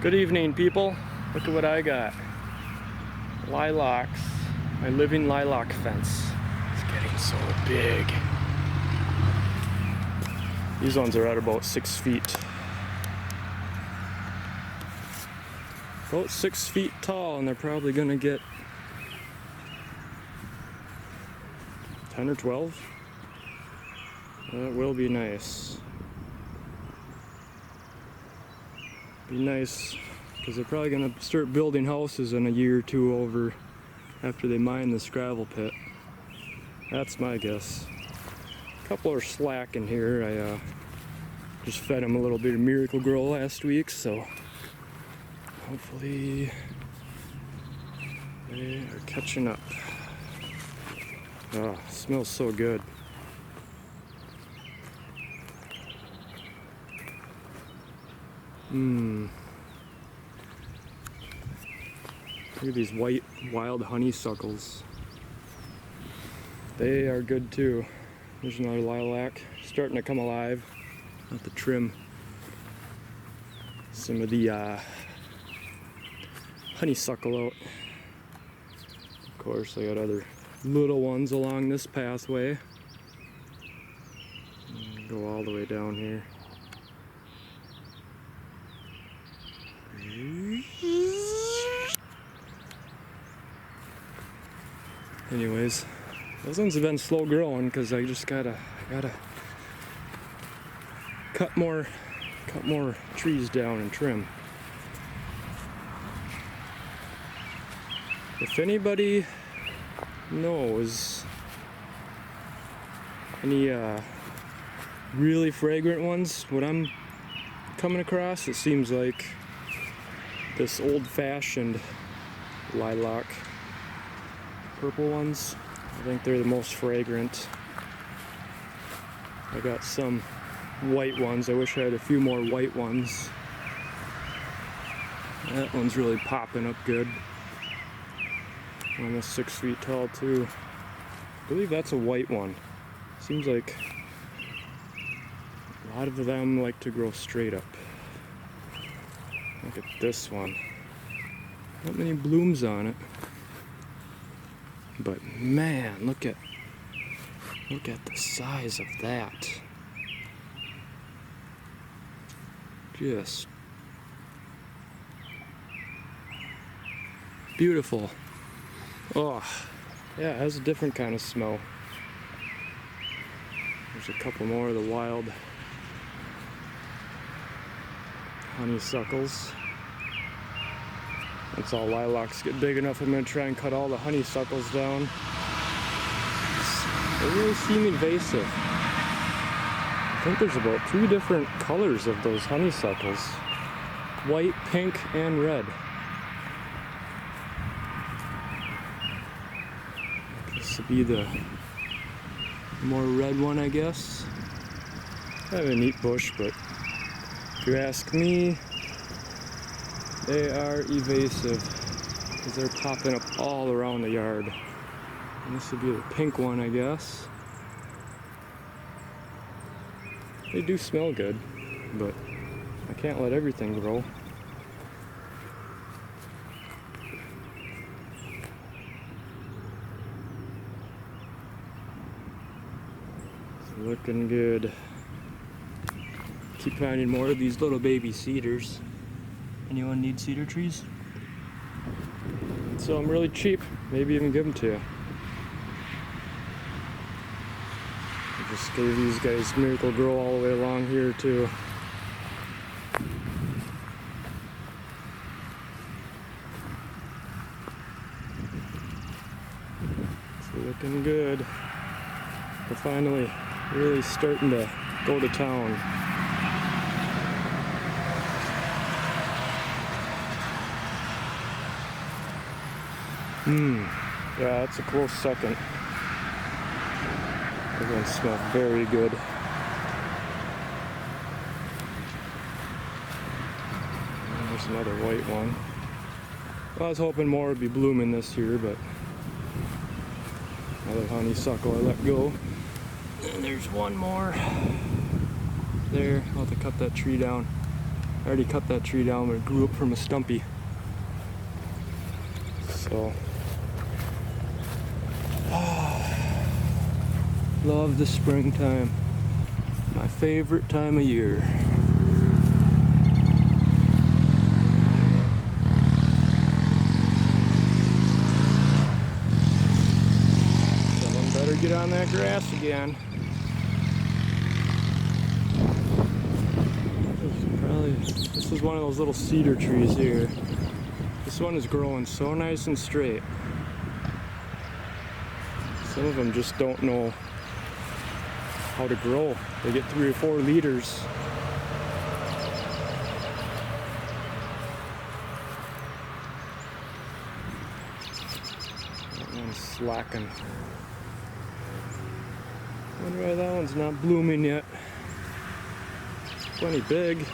Good evening, people. Look at what I got. Lilacs. My living lilac fence. It's getting so big. These ones are at about 6 feet. About 6 feet tall, and they're probably gonna get 10 or 12. That will be nice. Be nice, because they're probably gonna start building houses in a year or two over after they mine this gravel pit. That's my guess. A couple are slacking here. I just fed them a little bit of Miracle Grow last week, so hopefully they are catching up. Oh, it smells so good. Look at these white wild honeysuckles. They are good too. There's another lilac starting to come alive. I'll have to trim some of the honeysuckle out. Of course, I got other little ones along this pathway. Go all the way down here. Anyways, those ones have been slow growing because I just gotta cut more trees down and trim. If anybody knows any really fragrant ones, what I'm coming across, it seems like this old-fashioned lilac. Purple ones, I think they're the most fragrant. I got some white ones. I wish I had a few more white ones. That one's really popping up good. Almost 6 feet tall too. I believe that's a white one. Seems like a lot of them like to grow straight up. Look at this one. Not many blooms on it. But man, look at the size of that. Just beautiful. Oh, yeah, it has a different kind of smell. There's a couple more of the wild honeysuckles. Once all lilacs get big enough, I'm going to try and cut all the honeysuckles down. They really seem invasive. I think there's about 2 different colors of those honeysuckles. White, pink, and red. This would be the more red one, I guess. Kind of a neat bush, but if you ask me, they are evasive because they're popping up all around the yard. And this would be the pink one, I guess. They do smell good, but I can't let everything grow. It's looking good. Keep finding more of these little baby cedars. Anyone need cedar trees? So I'm really cheap. Maybe even give them to you. I just gave these guys Miracle Grow all the way along here too. It's looking good. We're finally really starting to go to town. Yeah, that's a close second. Those ones smell very good. And there's another white one. Well, I was hoping more would be blooming this year, but another honeysuckle I let go. And there's one more there. I'll have to cut that tree down. I already cut that tree down, but it grew up from a stumpy. So, love the springtime. My favorite time of year. Someone better get on that grass again. This is one of those little cedar trees here. This one is growing so nice and straight. Some of them just don't know how to grow. They get 3 or 4 leaders. That one's slacking. Wonder why that one's not blooming yet. Plenty big.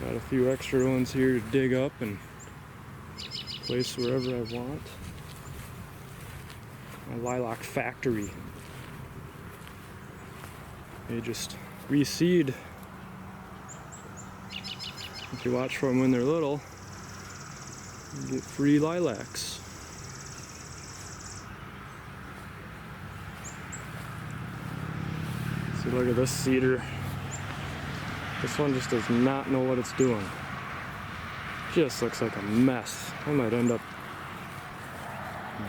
Got a few extra ones here to dig up and place wherever I want. My lilac factory. They just reseed. If you watch for them when they're little, you get free lilacs. See, look at this cedar. This one just does not know what it's doing. Just looks like a mess. I might end up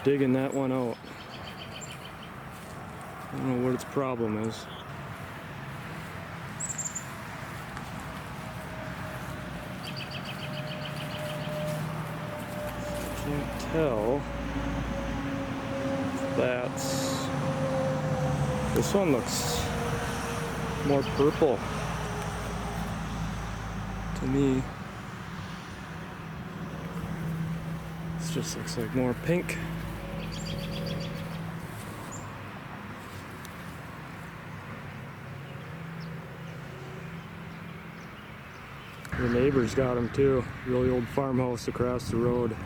digging that one out. I don't know what its problem is. Can't tell if that's... This one looks more purple to me. This just looks like more pink. The neighbors got them too. Really old farmhouse across the road.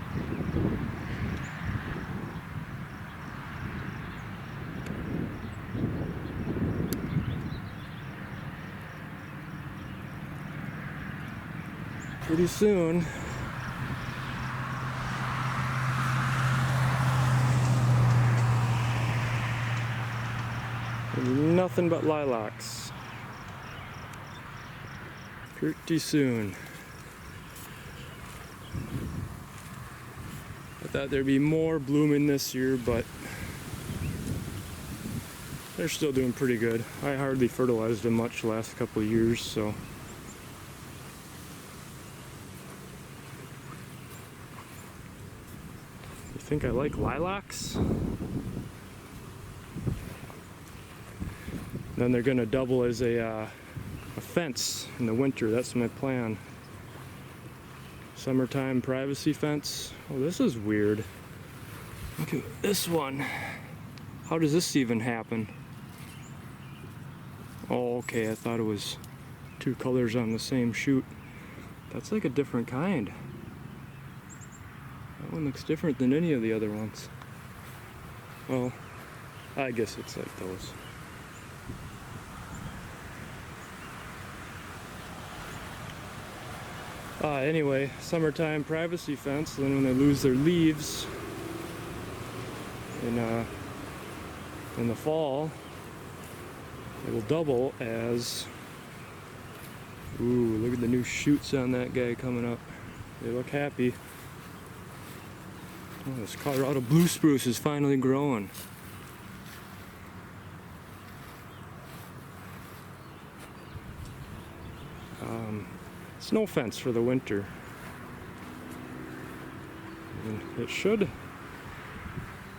Pretty soon, nothing but lilacs. Pretty soon. I thought there'd be more blooming this year, but they're still doing pretty good. I hardly fertilized them much the last couple of years, so. You think I like lilacs? Then they're gonna double as a fence in the winter. That's my plan. Summertime privacy fence. Oh, this is weird. Look at this one. How does this even happen? Oh, okay, I thought it was 2 colors on the same shoot. That's like a different kind. That one looks different than any of the other ones. Well, I guess it's like those. Anyway, summertime privacy fence. Then when they lose their leaves in the fall, it will double as. Ooh, look at the new shoots on that guy coming up. They look happy. Oh, this Colorado blue spruce is finally growing. Snow fence for the winter. And it should,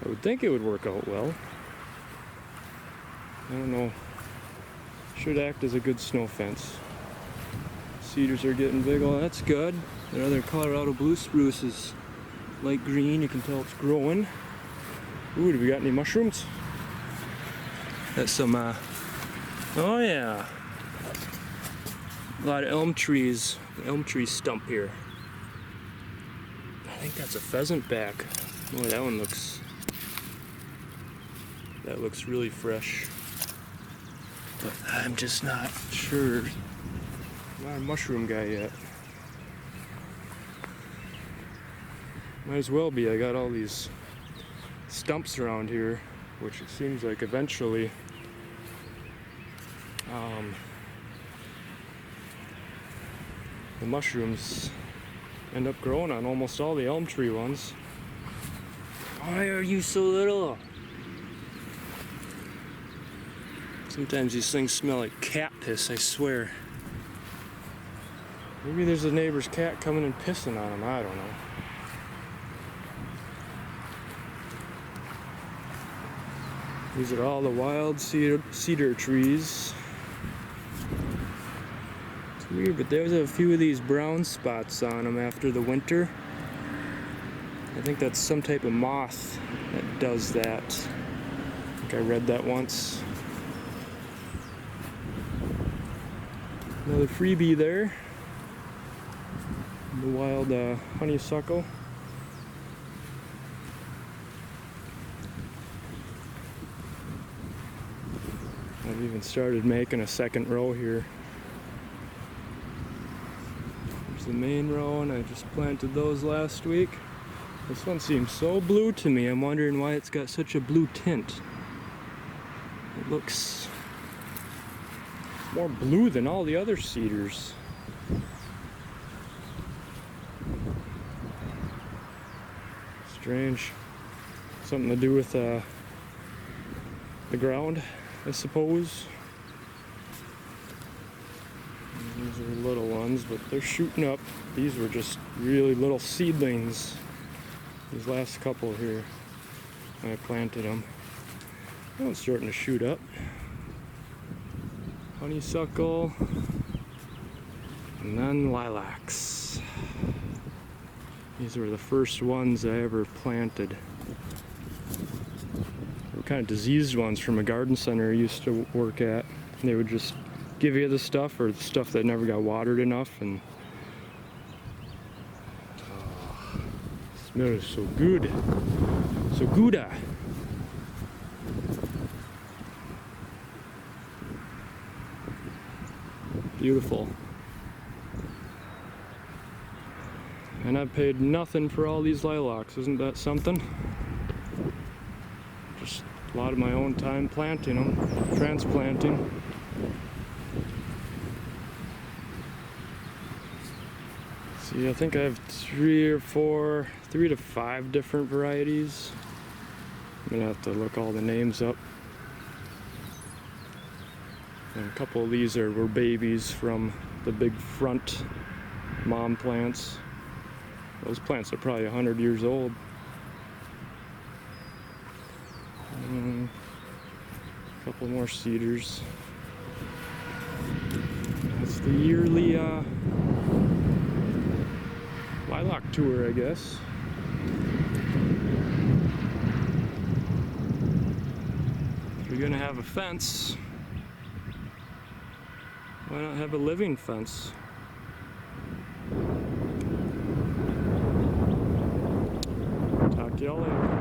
I would think it would work out well. I don't know. Should act as a good snow fence. Cedars are getting big. Oh, that's good. The other Colorado blue spruce is light green. You can tell it's growing. Ooh, do we got any mushrooms? That's some, oh yeah. A lot of elm trees. The elm tree stump here. I think that's a pheasant back. Boy, that one looks That looks really fresh. But I'm just not sure. I'm not a mushroom guy yet. Might as well be. I got all these stumps around here, which it seems like eventually the mushrooms end up growing on almost all the elm tree ones. Why are you so little? Sometimes these things smell like cat piss, I swear. Maybe there's a neighbor's cat coming and pissing on them, I don't know. These are all the wild cedar trees. It's weird, but there's a few of these brown spots on them after the winter. I think that's some type of moth that does that. I think I read that once. Another freebie there. The wild honeysuckle. I've even started making a second row here. There's the main row, and I just planted those last week. This one seems so blue to me. I'm wondering why it's got such a blue tint. It looks more blue than all the other cedars. Strange. Something to do with the ground, I suppose. And these are little ones, but they're shooting up. These were just really little seedlings. These last couple here, when I planted them. Oh, it's starting to shoot up. Honeysuckle, and then lilacs. These were the first ones I ever planted. They were kind of diseased ones from a garden center I used to work at. And they would just give you the stuff, or the stuff that never got watered enough, and smells so good. So good. Beautiful. And I paid nothing for all these lilacs. Isn't that something? Just a lot of my own time planting them, transplanting. See, I think I have 3 to 5 different varieties. I'm gonna have to look all the names up. And a couple of these were babies from the big front mom plants. Those plants are probably 100 years old. And a couple more cedars. That's the yearly lilac tour, I guess. If you're gonna have a fence, why not have a living fence? Talk to y'all later.